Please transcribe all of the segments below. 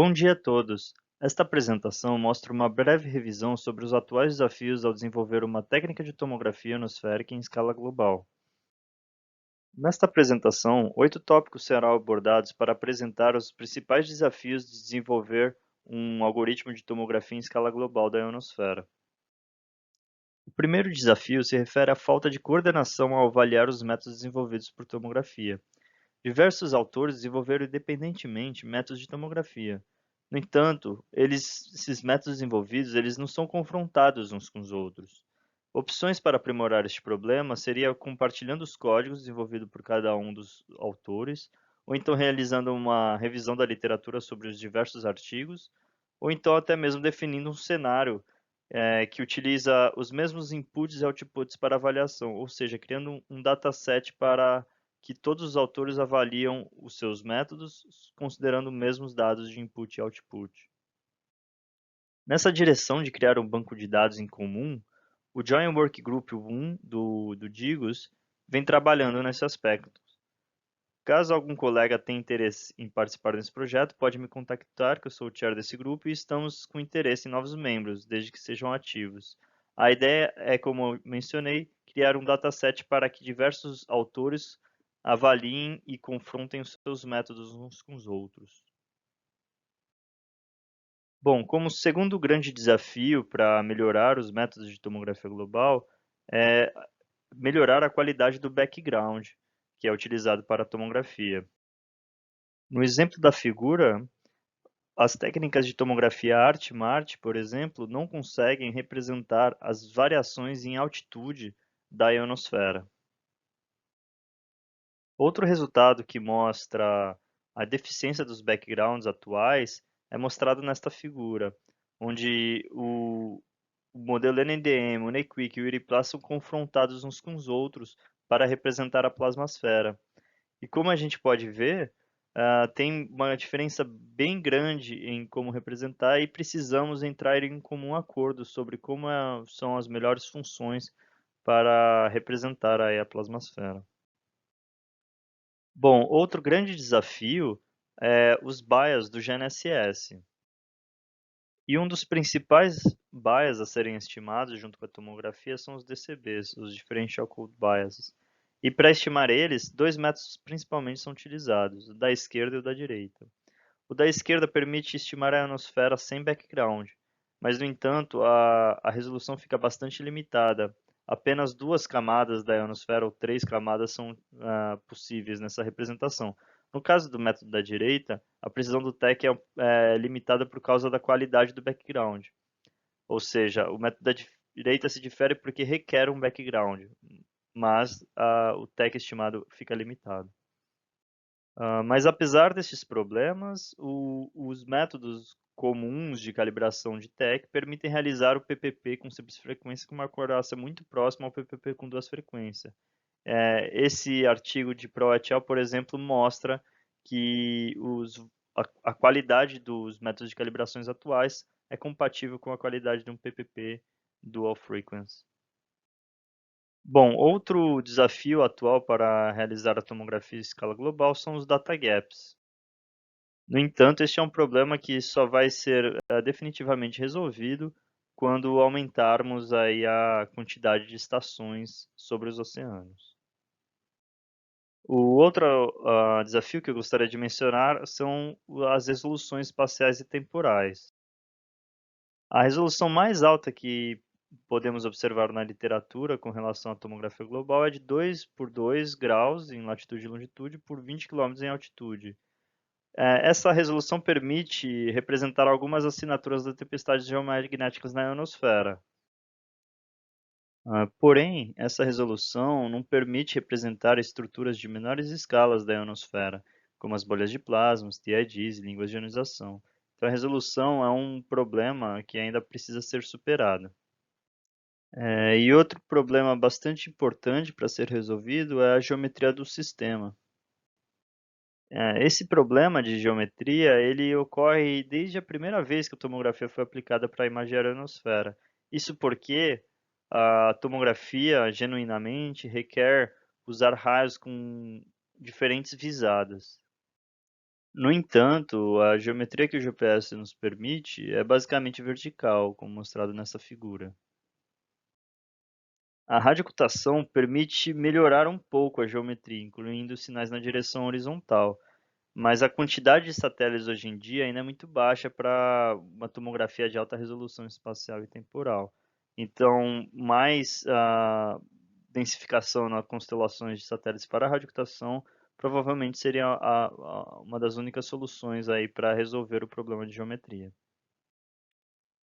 Bom dia a todos. Esta apresentação mostra uma breve revisão sobre os atuais desafios ao desenvolver uma técnica de tomografia ionosférica em escala global. Nesta apresentação, 8 tópicos serão abordados para apresentar os principais desafios de desenvolver um algoritmo de tomografia em escala global da ionosfera. O primeiro desafio se refere à falta de coordenação ao avaliar os métodos desenvolvidos por tomografia. Diversos autores desenvolveram independentemente métodos de tomografia. No entanto, esses métodos desenvolvidos não são confrontados uns com os outros. Opções para aprimorar este problema seria compartilhando os códigos desenvolvidos por cada um dos autores, ou então realizando uma revisão da literatura sobre os diversos artigos, ou então até mesmo definindo um cenário que utiliza os mesmos inputs e outputs para avaliação, ou seja, criando um dataset para que todos os autores avaliam os seus métodos considerando os mesmos dados de input e output. Nessa direção de criar um banco de dados em comum, o Joint Work Group 1 do DIGOS vem trabalhando nesse aspecto. Caso algum colega tenha interesse em participar desse projeto, pode me contactar, que eu sou o chair desse grupo e estamos com interesse em novos membros, desde que sejam ativos. A ideia é, como eu mencionei, criar um dataset para que diversos autores avaliem e confrontem os seus métodos uns com os outros. Bom, como segundo grande desafio para melhorar os métodos de tomografia global, é melhorar a qualidade do background, que é utilizado para a tomografia. No exemplo da figura, as técnicas de tomografia ART-MART, por exemplo, não conseguem representar as variações em altitude da ionosfera. Outro resultado que mostra a deficiência dos backgrounds atuais é mostrado nesta figura, onde o modelo NDM, o NeQuick e o IRIPLAS são confrontados uns com os outros para representar a plasmasfera. E como a gente pode ver, tem uma diferença bem grande em como representar e precisamos entrar em comum acordo sobre como são as melhores funções para representar aí a plasmasfera. Bom, outro grande desafio é os bias do GNSS. E um dos principais bias a serem estimados junto com a tomografia são os DCBs, os Differential Code Biases. E para estimar eles, dois métodos principalmente são utilizados, o da esquerda e o da direita. O da esquerda permite estimar a ionosfera sem background, mas, no entanto, a resolução fica bastante limitada. Apenas duas camadas da ionosfera, ou três camadas, são possíveis nessa representação. No caso do método da direita, a precisão do TEC é limitada por causa da qualidade do background. Ou seja, o método da direita se difere porque requer um background, mas o TEC estimado fica limitado. Mas apesar desses problemas, os métodos comuns de calibração de TEC permitem realizar o PPP com simples frequência com uma acurácia muito próxima ao PPP com duas frequências. Esse artigo de Pro et al., por exemplo, mostra que a qualidade dos métodos de calibrações atuais é compatível com a qualidade de um PPP dual frequency. Bom, outro desafio atual para realizar a tomografia em escala global são os data gaps. No entanto, este é um problema que só vai ser definitivamente resolvido quando aumentarmos aí a quantidade de estações sobre os oceanos. O outro desafio que eu gostaria de mencionar são as resoluções espaciais e temporais. A resolução mais alta que podemos observar na literatura com relação à tomografia global é de 2 por 2 graus em latitude e longitude por 20 quilômetros em altitude. Essa resolução permite representar algumas assinaturas das tempestades geomagnéticas na ionosfera. Porém, essa resolução não permite representar estruturas de menores escalas da ionosfera, como as bolhas de plasma, os TIDs e línguas de ionização. Então, a resolução é um problema que ainda precisa ser superado. E outro problema bastante importante para ser resolvido é a geometria do sistema. Esse problema de geometria, ele ocorre desde a primeira vez que a tomografia foi aplicada para imaginar a ionosfera. Isso porque a tomografia, genuinamente, requer usar raios com diferentes visadas. No entanto, a geometria que o GPS nos permite é basicamente vertical, como mostrado nessa figura. A radiocultação permite melhorar um pouco a geometria, incluindo sinais na direção horizontal, mas a quantidade de satélites hoje em dia ainda é muito baixa para uma tomografia de alta resolução espacial e temporal. Então, mais densificação nas constelações de satélites para a radiocultação provavelmente seria uma das únicas soluções aí para resolver o problema de geometria.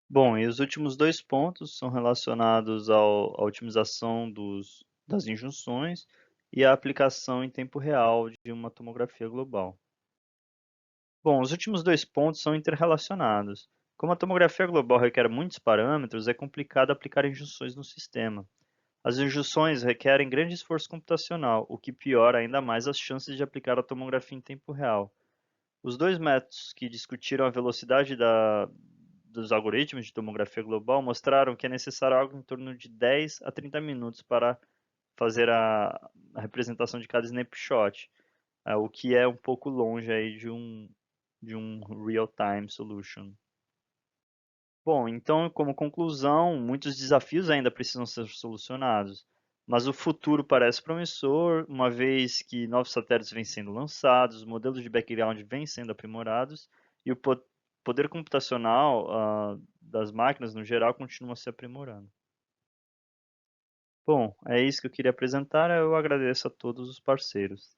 Bom, e os últimos dois pontos são relacionados à otimização das injunções e à aplicação em tempo real de uma tomografia global. Bom, os últimos dois pontos são interrelacionados. Como a tomografia global requer muitos parâmetros, é complicado aplicar injunções no sistema. As injunções requerem grande esforço computacional, o que piora ainda mais as chances de aplicar a tomografia em tempo real. Os dois métodos que discutiram a velocidade dos algoritmos de tomografia global mostraram que é necessário algo em torno de 10 a 30 minutos para fazer a representação de cada snapshot, o que é um pouco longe aí de um real-time solution. Bom, então, como conclusão, muitos desafios ainda precisam ser solucionados, mas o futuro parece promissor, uma vez que novos satélites vêm sendo lançados, modelos de background vêm sendo aprimorados e o poder computacional das máquinas, no geral, continua se aprimorando. Bom, é isso que eu queria apresentar. Eu agradeço a todos os parceiros.